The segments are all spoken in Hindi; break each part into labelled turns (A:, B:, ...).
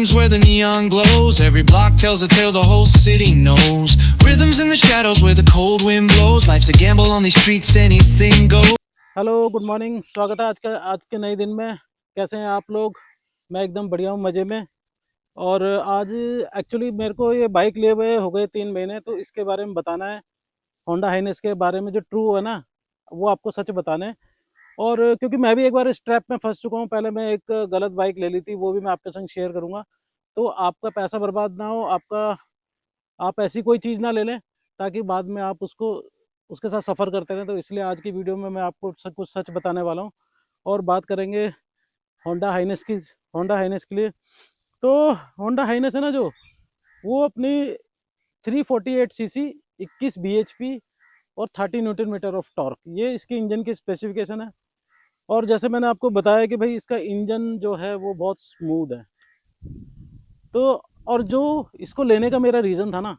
A: rooms where the neon glows. Every block tells a tale the whole city knows. Rhythms in the shadows where the cold wind blows. Life's a gamble on these streets, anything goes.
B: Hello good morning, स्वागत है आज के नए दिन में। कैसे हैं आप लोग? मैं एकदम बढ़िया हूँ, मज़े में। और आज एक्चुअली मेरे को ये बाइक लिए हुए हो गए 3 महीने, तो इसके बारे में बताना है। होंडा हाइनेस के बारे में जो ट्रू है ना, वो आपको सच बताना है। और क्योंकि मैं भी एक बार इस ट्रैप में फंस चुका हूँ, पहले मैं एक गलत बाइक ले ली थी, वो भी मैं आपके संग शेयर करूँगा। तो आपका पैसा बर्बाद ना हो, आप ऐसी कोई चीज़ ना ले लें ताकि बाद में आप उसके साथ सफ़र करते रहें। तो इसलिए आज की वीडियो में मैं आपको सब कुछ सच बताने वाला हूँ। और बात करेंगे होंडा हाइनेस की। होंडा हाइनेस के लिए तो होंडा हाइनेस है ना, जो वो अपनी 348 सीसी, 21 bhp और 30 Nm ऑफ टॉर्क, ये इसके इंजन की स्पेसिफिकेशन है। और जैसे मैंने आपको बताया कि भाई इसका इंजन जो है वो बहुत स्मूथ है। तो और जो इसको लेने का मेरा रीज़न था ना,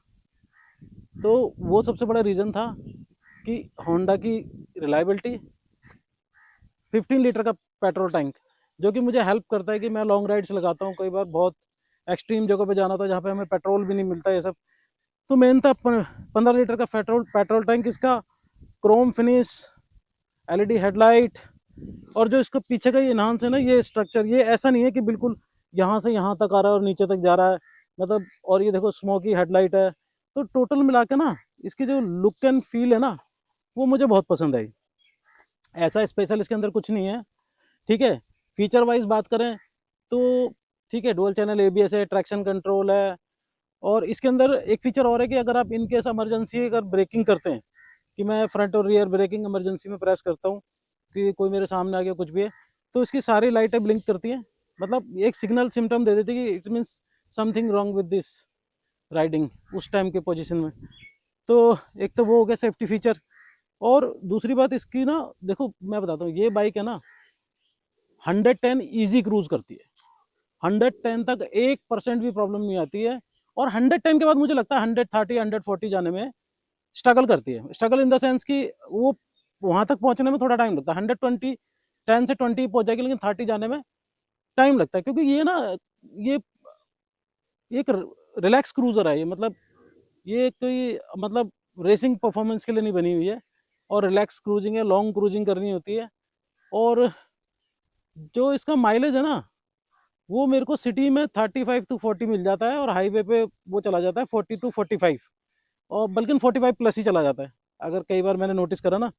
B: तो वो सबसे बड़ा रीज़न था कि होंडा की रिलायबिलिटी, 15 लीटर का पेट्रोल टैंक, जो कि मुझे हेल्प करता है कि मैं लॉन्ग राइड्स लगाता हूँ। कई बार बहुत एक्सट्रीम जगह पे जाना था जहाँ पे हमें पेट्रोल भी नहीं मिलता, ये सब। तो मेन था 15 लीटर का पेट्रोल टैंक इसका, क्रोम फिनिश, एलईडी हेडलाइट। और जो इसका पीछे का ये इन्हांस है ना, ये स्ट्रक्चर, ये ऐसा नहीं है कि बिल्कुल यहाँ से यहाँ तक आ रहा है और नीचे तक जा रहा है, मतलब। और ये देखो स्मोकी हेडलाइट है। तो टोटल मिला के ना, इसकी जो लुक एंड फील है ना, वो मुझे बहुत पसंद आई। ऐसा स्पेशल इसके अंदर कुछ नहीं है, ठीक है। फीचर वाइज बात करें तो ठीक है, डुअल चैनल एबीएस है, ट्रैक्शन कंट्रोल है। और इसके अंदर एक फीचर और है कि अगर आप इन केस इमरजेंसी अगर ब्रेकिंग करते हैं, कि मैं फ्रंट और रियर ब्रेकिंग इमरजेंसी में प्रेस करता हूँ कि कोई मेरे सामने आ गया कुछ भी है, तो इसकी सारी लाइटें ब्लिंक करती हैं। मतलब एक सिग्नल सिम्टम दे देती है कि it means something wrong with this riding, उस टाइम के पोजीशन में। तो एक तो वो हो गया सेफ्टी फीचर। और दूसरी बात इसकी ना, देखो मैं बताता हूँ, ये बाइक है ना 110 ईजी क्रूज करती है। 110 तक 1% भी प्रॉब्लम नहीं आती है। और 110 के बाद मुझे लगता है 130 140 जाने में स्ट्रगल करती है। स्ट्रगल इन द सेंस कि वो वहां तक पहुंचने में थोड़ा टाइम लगता है। 120, 10 से 20 पहुंच जाएगी, लेकिन 30 जाने में टाइम लगता है, क्योंकि ये ना, ये एक रिलैक्स क्रूजर है ये। मतलब ये कोई, मतलब रेसिंग परफॉर्मेंस के लिए नहीं बनी हुई है। और रिलैक्स क्रूजिंग है, लॉन्ग क्रूजिंग करनी होती है। और जो इसका माइलेज है ना, वो मेरे को सिटी में 35 to 40 मिल जाता है, और हाईवे पे वो चला जाता है 40 to 45, और बल्कि 45 प्लस ही चला जाता है, अगर कई बार मैंने नोटिस करा ना।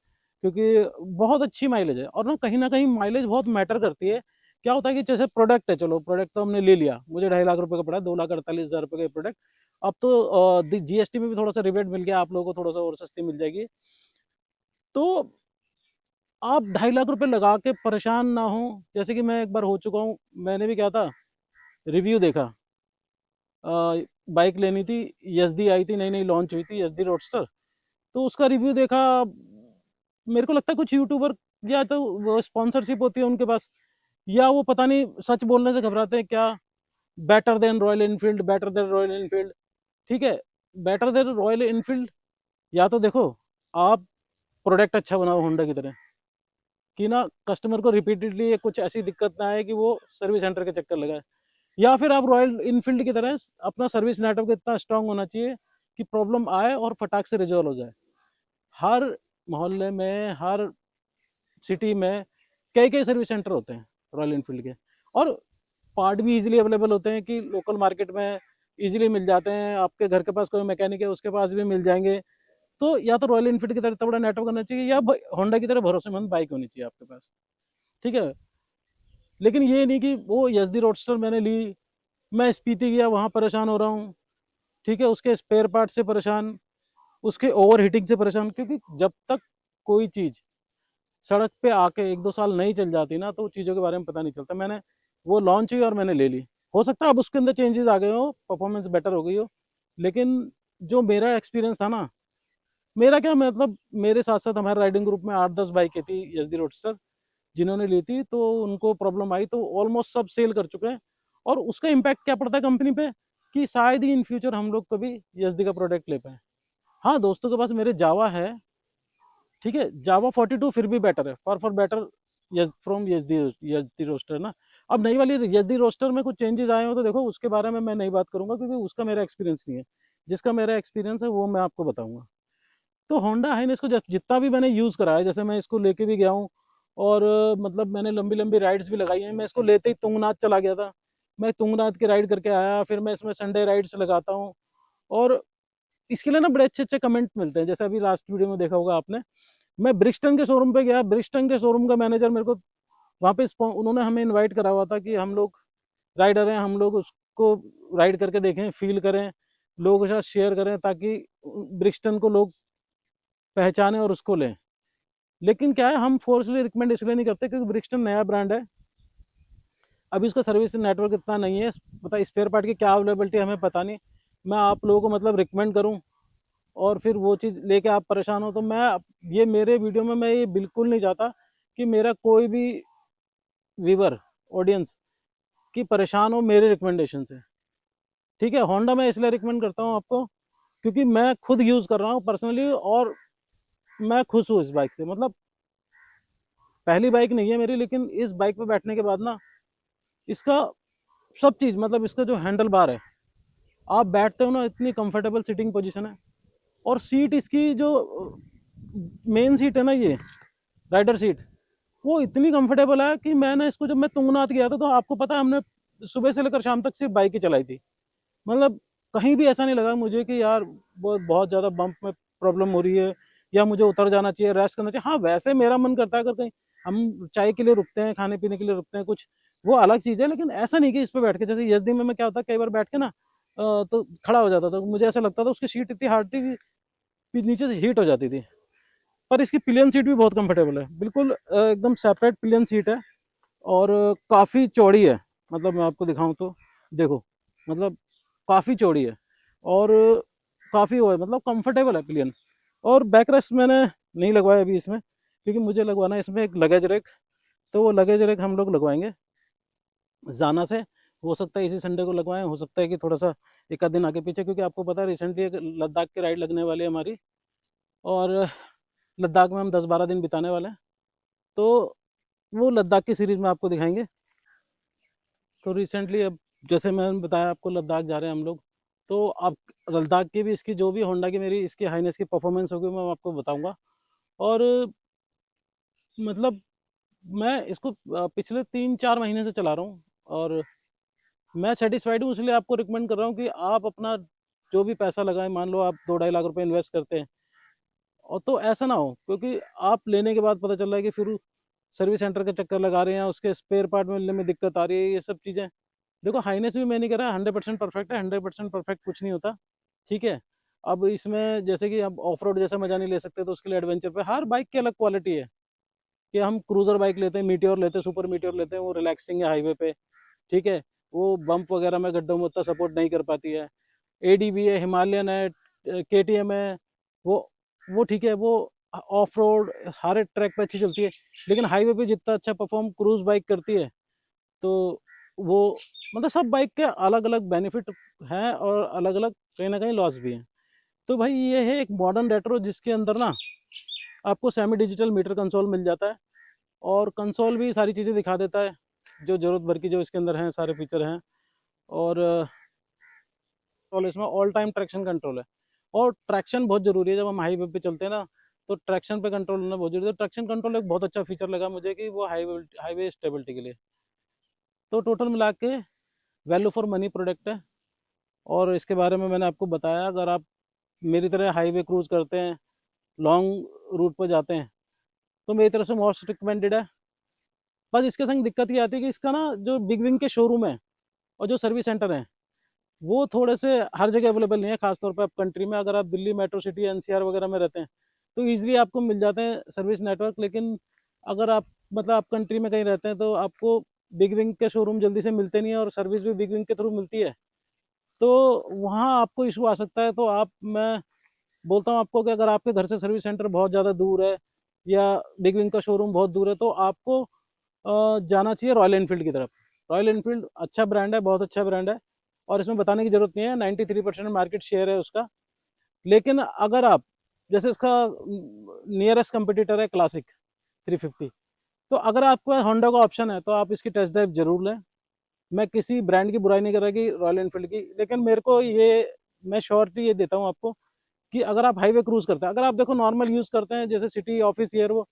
B: क्योंकि बहुत अच्छी माइलेज है। और ना कहीं माइलेज बहुत मैटर करती है। क्या होता है कि जैसे प्रोडक्ट है, चलो प्रोडक्ट तो हमने ले लिया, मुझे 2.5 लाख रुपए का पड़ा, 2,48,000 रुपये का प्रोडक्ट। अब तो जीएसटी में भी थोड़ा सा रिबेट मिल गया, आप लोगों को थोड़ा सा और सस्ती मिल जाएगी। तो आप 2.5 लाख रुपए लगा के परेशान ना हो। जैसे कि मैं एक बार हो चुका हूँ, मैंने भी क्या था, रिव्यू देखा, बाइक लेनी थी, यजदी आई थी, नई नई लॉन्च हुई थी यजदी रोडस्टर। तो उसका रिव्यू देखा, मेरे को लगता है कुछ यूट्यूबर या तो वो स्पॉन्सरशिप होती है उनके पास, या वो पता नहीं सच बोलने से घबराते हैं क्या। Better than royal Enfield, better than royal Enfield, ठीक है। बेटर देन रॉयल इनफील्ड, या तो देखो आप प्रोडक्ट अच्छा बनाओ होंडा की तरह, कि ना कस्टमर को रिपीटेडली कुछ ऐसी दिक्कत ना आए कि वो सर्विस सेंटर के चक्कर लगाए। या फिर आप रॉयल इनफील्ड की तरह अपना सर्विस नेटवर्क इतना स्ट्रांग होना चाहिए कि प्रॉब्लम आए और फटाक से रिजॉल्व हो जाए। हर मोहल्ले में, हर सिटी में कई कई सर्विस सेंटर होते हैं रॉयल इनफील्ड के। और पार्ट भी इजीली अवेलेबल होते हैं, कि लोकल मार्केट में इजीली मिल जाते हैं। आपके घर के पास कोई मैकेनिक है, उसके पास भी मिल जाएंगे। तो या तो रॉयल इनफील्ड की तरह इतना बड़ा नेटवर्क होना चाहिए, या होंडा की तरह भरोसेमंद बाइक होनी चाहिए आपके पास, ठीक है। लेकिन ये नहीं कि वो यजदी रोडस्टर मैंने ली, मैं स्पीति गया, वहाँ परेशान हो रहा हूँ, ठीक है, उसके स्पेयर पार्ट से परेशान, उसके ओवर हीटिंग से परेशान। क्योंकि जब तक कोई चीज़ सड़क पे आके 1-2 साल नहीं चल जाती ना, तो चीज़ों के बारे में पता नहीं चलता। मैंने वो लॉन्च हुई और मैंने ले ली। हो सकता है अब उसके अंदर चेंजेस आ गए हो, परफॉर्मेंस बेटर हो गई हो, लेकिन जो मेरा एक्सपीरियंस था ना, मेरा क्या मतलब, मेरे साथ साथ हमारे राइडिंग ग्रुप में 8-10 बाइकें थी यजदी रोडस्टर, जिन्होंने ली थी, तो उनको प्रॉब्लम आई, तो ऑलमोस्ट सब सेल कर चुके हैं। और उसका इम्पैक्ट क्या पड़ता है कंपनी पे, कि शायद ही इन फ्यूचर हम लोग कभी यजदी का प्रोडक्ट ले पाए। हाँ, दोस्तों के पास मेरे जावा है, ठीक है, जावा 42 फिर भी बेटर है, for better from Yezdi roadster ना। अब नई वाली यदि रोस्टर में कुछ चेंजेस आए हो तो देखो उसके बारे में मैं नहीं बात करूंगा, क्योंकि उसका मेरा एक्सपीरियंस नहीं है। जिसका मेरा एक्सपीरियंस है वो मैं आपको बताऊंगा। तो होंडा हाइनेस को जितना भी मैंने यूज़ करा है, जैसे मैं इसको लेके भी गया हूँ, और मतलब मैंने लंबी लंबी राइड्स भी लगाई हैं। मैं इसको लेते ही तुंगनाथ चला गया था, मैं तुंगनाथ की राइड करके आया, फिर मैं इसमें संडे राइड्स लगाता हूँ। और इसके लिए ना बड़े अच्छे अच्छे कमेंट मिलते हैं, जैसे अभी लास्ट वीडियो में देखा होगा आपने। मैं ब्रिक्सटन के शोरूम पे गया, ब्रिक्सटन के शोरूम का मैनेजर मेरे को वहाँ पे उन्होंने हमें इनवाइट करा हुआ था कि हम लोग राइडर हैं, हम लोग उसको राइड करके देखें, फील करें, लोगों के साथ शेयर करें, ताकि ब्रिक्सटन को लोग पहचाने और उसको लें। लेकिन क्या है, हम फोर्सली रिकमेंड इसलिए नहीं करते क्योंकि ब्रिक्सटन नया ब्रांड है, अभी उसका सर्विस नेटवर्क इतना नहीं है, पता स्पेयर पार्ट की क्या अवेलेबिलिटी हमें पता नहीं। मैं आप लोगों को मतलब रिकमेंड करूं और फिर वो चीज़ लेके आप परेशान हो, तो मैं ये मेरे वीडियो में मैं ये बिल्कुल नहीं चाहता कि मेरा कोई भी व्यूवर ऑडियंस की परेशान हो मेरे रिकमेंडेशन से। ठीक है, होंडा मैं इसलिए रिकमेंड करता हूँ आपको क्योंकि मैं खुद यूज़ कर रहा हूँ पर्सनली, और मैं खुश हूँ इस बाइक से। मतलब पहली बाइक नहीं है मेरी, लेकिन इस बाइक पे बैठने के बाद ना इसका सब चीज़, मतलब इसका जो हैंडल बार है, आप बैठते हो ना, इतनी कंफर्टेबल सीटिंग पोजीशन है। और सीट इसकी जो मेन सीट है ना, ये राइडर सीट, वो इतनी कंफर्टेबल है कि मैंने इसको, जब मैं तुंगनाथ गया था तो आपको पता है हमने सुबह से लेकर शाम तक सिर्फ बाइक ही चलाई थी। मतलब कहीं भी ऐसा नहीं लगा मुझे कि यार बहुत ज़्यादा बम्प में प्रॉब्लम हो रही है या मुझे उतर जाना चाहिए, रेस्ट करना चाहिए। हाँ, वैसे मेरा मन करता है अगर कहीं हम चाय के लिए रुकते हैं, खाने पीने के लिए रुकते हैं कुछ, वो अलग चीज़ है। लेकिन ऐसा नहीं कि इस पर बैठ के, जैसे यजदी में मैं क्या होता है, कई बार बैठ के ना तो खड़ा हो जाता था, मुझे ऐसा लगता था उसकी सीट इतनी हार्ड थी कि नीचे से हीट हो जाती थी। पर इसकी पिलियन सीट भी बहुत कंफर्टेबल है, बिल्कुल एकदम सेपरेट पिलियन सीट है, और काफ़ी चौड़ी है। मतलब मैं आपको दिखाऊं तो देखो, मतलब काफ़ी चौड़ी है, और काफ़ी वो है, मतलब कंफर्टेबल है पिलियन। और बैक रेस्ट मैंने नहीं लगवाया अभी इसमें, क्योंकि मुझे लगवाना है इसमें एक लगेज रैक। तो वो लगेज रैक हम लोग लगवाएंगे जाना से, हो सकता है इसी संडे को लगवाएं, हो सकता है कि थोड़ा सा एक आध दिन आगे पीछे, क्योंकि आपको पता है रिसेंटली एक लद्दाख की राइड लगने वाली है हमारी, और लद्दाख में हम 10-12 दिन बिताने वाले हैं। तो वो लद्दाख की सीरीज़ में आपको दिखाएंगे। तो रिसेंटली अब जैसे मैंने बताया आपको, लद्दाख जा रहे हैं हम लोग, तो अब लद्दाख की भी इसकी जो भी होंडा की मेरी इसकी हाइनेस की परफॉर्मेंस होगी मैं आपको बताऊंगा। और मतलब मैं इसको पिछले 3-4 महीने से चला रहा हूँ, और मैं सेटिस्फाइड हूँ, इसलिए आपको रिकमेंड कर रहा हूँ कि आप अपना जो भी पैसा लगाएं, मान लो आप 2-2.5 लाख रुपए इन्वेस्ट करते हैं, और तो ऐसा ना हो क्योंकि आप लेने के बाद पता चल रहा है कि फिर सर्विस सेंटर के चक्कर लगा रहे हैं, उसके स्पेयर पार्ट मिलने में दिक्कत आ रही है, ये सब चीज़ें। देखो हाइनेस भी मैं नहीं कह रहा 100% परफेक्ट है, 100% परफेक्ट कुछ नहीं होता। ठीक है, अब इसमें जैसे कि अब ऑफ रोड जैसा मजा नहीं ले सकते, तो उसके लिए एडवेंचर पे हर बाइक की अलग क्वालिटी है। कि हम क्रूजर बाइक लेते हैं, मीटियोर लेते हैं, सुपर मीटियोर लेते हैं, वो रिलैक्सिंग है हाईवे पे। ठीक है, वो बम्प वगैरह में गड्ढों में उतना सपोर्ट नहीं कर पाती है। एडीबी है, हिमालयन है, केटीएम है, वो वो ठीक है, वो ऑफ रोड हर एक ट्रैक पे अच्छी चलती है। लेकिन हाईवे पे जितना अच्छा परफॉर्म क्रूज बाइक करती है, तो वो मतलब सब बाइक के अलग अलग बेनिफिट हैं, और अलग अलग कहीं ना कहीं लॉस भी हैं। तो भाई ये है एक मॉडर्न रेट्रो, जिसके अंदर ना आपको सेमी डिजिटल मीटर कंसोल मिल जाता है, और कंसोल भी सारी चीज़ें दिखा देता है जो ज़रूरत भर की जो इसके अंदर हैं, सारे फीचर हैं। और इसमें ऑल टाइम ट्रैक्शन कंट्रोल है, और ट्रैक्शन बहुत ज़रूरी है जब हम हाईवे पे चलते हैं ना, तो ट्रैक्शन पे कंट्रोल होना बहुत जरूरी है। तो ट्रैक्शन कंट्रोल एक बहुत अच्छा फीचर लगा मुझे कि वो हाईवे स्टेबिलिटी के लिए। तो टोटल मिला के वैल्यू फॉर मनी प्रोडक्ट है। और इसके बारे में मैंने आपको बताया, अगर आप मेरी तरह हाईवे क्रूज करते हैं, लॉन्ग रूट पर जाते हैं, तो मेरी तरफ से मोस्ट रिकमेंडेड है। बस इसके संग दिक्कत ये आती है कि इसका ना जो बिग विंग के शोरूम है और जो सर्विस सेंटर हैं, वो थोड़े से हर जगह अवेलेबल नहीं है। खासतौर पर आप कंट्री में, अगर आप दिल्ली मेट्रो सिटी एनसीआर वगैरह में रहते हैं तो ईजिली आपको मिल जाते हैं सर्विस नेटवर्क। लेकिन अगर आप मतलब आप कंट्री में कहीं रहते हैं तो आपको बिग विंग के शोरूम जल्दी से मिलते नहीं है, और सर्विस भी बिग विंग के थ्रू मिलती है, तो वहाँ आपको इशू आ सकता है। तो आप मैं बोलता हूँ आपको कि अगर आपके घर से सर्विस सेंटर बहुत ज़्यादा दूर है या बिग विंग का शोरूम बहुत दूर है, तो आपको जाना चाहिए रॉयल एनफील्ड की तरफ। रॉयल एनफील्ड अच्छा ब्रांड है, बहुत अच्छा ब्रांड है, और इसमें बताने की ज़रूरत नहीं है, 93% मार्केट शेयर है उसका। लेकिन अगर आप, जैसे इसका नियरेस्ट कंपटीटर है क्लासिक 350, तो अगर आपके पास होंडा का ऑप्शन है तो आप इसकी टेस्ट ड्राइव जरूर लें। मैं किसी ब्रांड की बुराई नहीं कर रहा कि रॉयल एनफील्ड की, लेकिन मेरे को ये, मैं श्योरिटी ये देता हूँ आपको कि अगर आप हाईवे क्रूज करते हैं, अगर आप देखो नॉर्मल यूज़ करते हैं जैसे सिटी ऑफिस ईयर वो,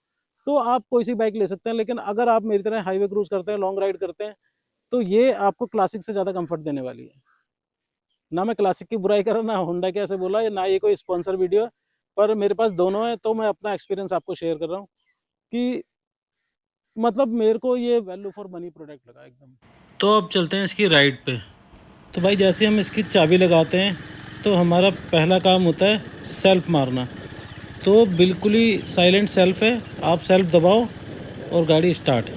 B: तो आप कोई सी बाइक ले सकते हैं। लेकिन अगर आप मेरी तरह हाईवे क्रूज करते हैं, लॉन्ग राइड करते हैं, तो ये आपको क्लासिक से ज़्यादा कंफर्ट देने वाली है। ना मैं क्लासिक की बुराई कर रहा, ना होंडा के ऐसे बोला, या ना ये कोई स्पॉन्सर वीडियो है, पर मेरे पास दोनों है तो मैं अपना एक्सपीरियंस आपको शेयर कर रहा हूँ कि मतलब मेरे को ये वैल्यू फॉर मनी प्रोडक्ट लगा एकदम। तो अब चलते हैं इसकी राइड पे। तो भाई जैसे हम इसकी चाबी लगाते हैं तो हमारा पहला काम होता है सेल्फ मारना। तो बिल्कुल ही साइलेंट सेल्फ है, आप सेल्फ दबाओ और गाड़ी स्टार्ट,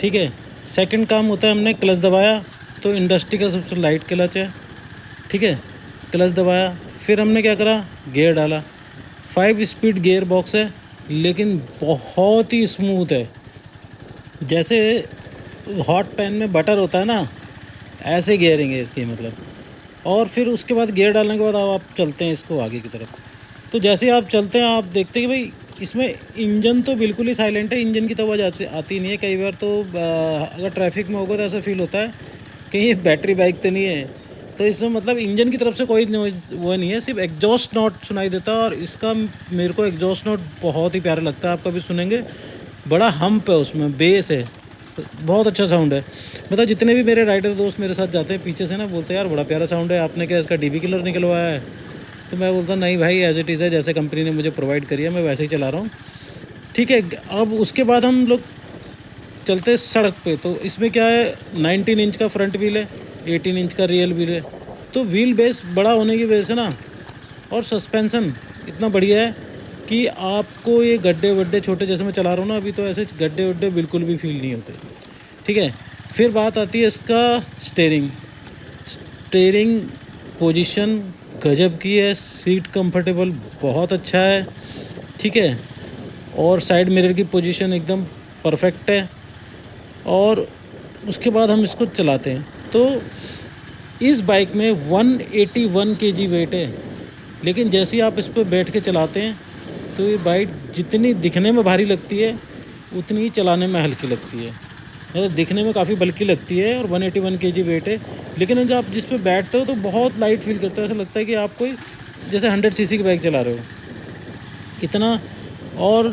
B: ठीक है। सेकंड काम होता है, हमने क्लच दबाया तो इंडस्ट्री का सबसे लाइट क्लच है, ठीक है। क्लच दबाया, फिर हमने क्या करा, गियर डाला। 5 स्पीड गियर बॉक्स है लेकिन बहुत ही स्मूथ है, जैसे हॉट पैन में बटर होता है ना, ऐसे गियरिंग है इसकी मतलब। और फिर उसके बाद गियर डालने के बाद अब आप चलते हैं इसको आगे की तरफ। तो जैसे आप चलते हैं आप देखते हैं कि भाई इसमें इंजन तो बिल्कुल ही साइलेंट है, इंजन की तो आवाज़ आती नहीं है। कई बार तो अगर ट्रैफिक में होगा तो ऐसा फील होता है कि ये बैटरी बाइक तो नहीं है। तो इसमें मतलब इंजन की तरफ से कोई नॉइज़ वो नहीं है, सिर्फ एग्जॉस्ट नोट सुनाई देता है। और इसका मेरे को एग्जॉस्ट नोट बहुत ही प्यारा लगता है, आप कभी सुनेंगे। बड़ा हम्प है उसमें, बेस है, बहुत अच्छा साउंड है। मतलब जितने भी मेरे राइडर दोस्त मेरे साथ जाते हैं पीछे से ना, बोलते हैं यार बड़ा प्यारा साउंड है, आपने क्या इसका डीबी किलर निकलवाया है? तो मैं बोलता नहीं भाई, एज इट इज़ है, जैसे कंपनी ने मुझे प्रोवाइड करी है मैं वैसे ही चला रहा हूँ, ठीक है। अब उसके बाद हम लोग चलते सड़क पे। तो इसमें क्या है, 19 इंच का फ्रंट व्हील है, 18 इंच का रियल व्हील है। तो व्हील बेस बड़ा होने की वजह से ना, और सस्पेंसन इतना बढ़िया है कि आपको ये गड्ढे वड्ढे छोटे, जैसे मैं चला रहा हूँ ना अभी, तो ऐसे गड्ढे वड्ढे बिल्कुल भी फील नहीं होते, ठीक है। फिर बात आती है इसका स्टेयरिंग पोजीशन गजब की है, सीट कंफर्टेबल बहुत अच्छा है, ठीक है। और साइड मिरर की पोजीशन एकदम परफेक्ट है। और उसके बाद हम इसको चलाते हैं तो इस बाइक में 181 kg वेट है, लेकिन जैसे ही आप इस पर बैठ के चलाते हैं तो ये बाइक जितनी दिखने में भारी लगती है उतनी ही चलाने में हल्की लगती है। मतलब दिखने में काफ़ी बल्कि लगती है और 181 kg वेट है, लेकिन जब आप जिस पे बैठते हो तो बहुत लाइट फील करते हो, ऐसा लगता है कि आप कोई जैसे 100 cc की बाइक चला रहे हो, इतना। और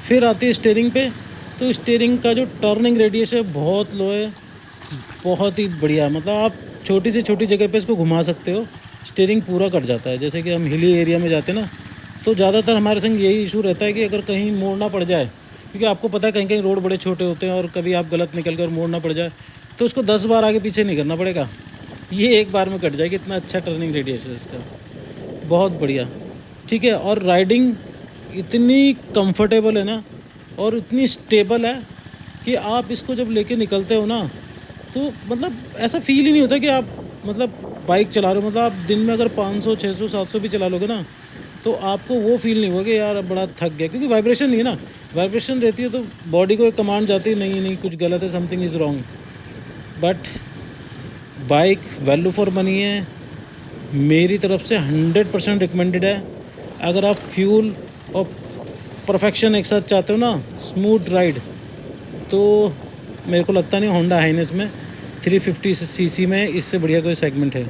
B: फिर आती है स्टीयरिंग पे। तो स्टीयरिंग का जो टर्निंग रेडियस है बहुत लो है, बहुत ही बढ़िया। मतलब आप छोटी से छोटी जगह पे इसको घुमा सकते हो, स्टीयरिंग पूरा कट जाता है। जैसे कि हम हिली एरिया में जाते हैं ना, तो ज़्यादातर हमारे संग यही इशू रहता है कि अगर कहीं मोड़ना पड़ जाए, क्योंकि आपको पता है कहीं कहीं रोड बड़े छोटे होते हैं और कभी आप गलत निकल कर मोड़ना पड़ जाए तो उसको 10 बार आगे पीछे नहीं करना पड़ेगा, ये एक बार में कट जाएगी। इतना अच्छा टर्निंग रेडियस है इसका, बहुत बढ़िया, ठीक है। और राइडिंग इतनी कंफर्टेबल है ना, और इतनी स्टेबल है कि आप इसको जब लेके निकलते हो ना, तो मतलब ऐसा फील ही नहीं होता कि आप मतलब बाइक चला रहे हो। मतलब आप दिन में अगर 500 600 700 भी चला लोगे ना, तो आपको वो फील नहीं होगा कि यार अब बड़ा थक गया, क्योंकि वाइब्रेशन नहीं है ना। वाइब्रेशन रहती है तो बॉडी को एक कमांड जाती है, नहीं कुछ गलत है, something is wrong. But bike value for money है, मेरी तरफ से 100% रिकमेंडेड है। अगर आप फ्यूल और परफेक्शन एक साथ चाहते हो ना, स्मूथ राइड, तो मेरे को लगता नहीं होंडा हाइनेस में 350 cc में इससे बढ़िया कोई सेगमेंट है।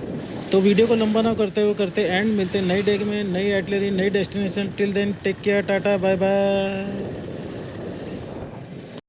B: तो वीडियो को लंबा ना करते हुए करते एंड, मिलते हैं नई डेग में, नई आइटलरी, नई destination. Till then take care, tata bye bye.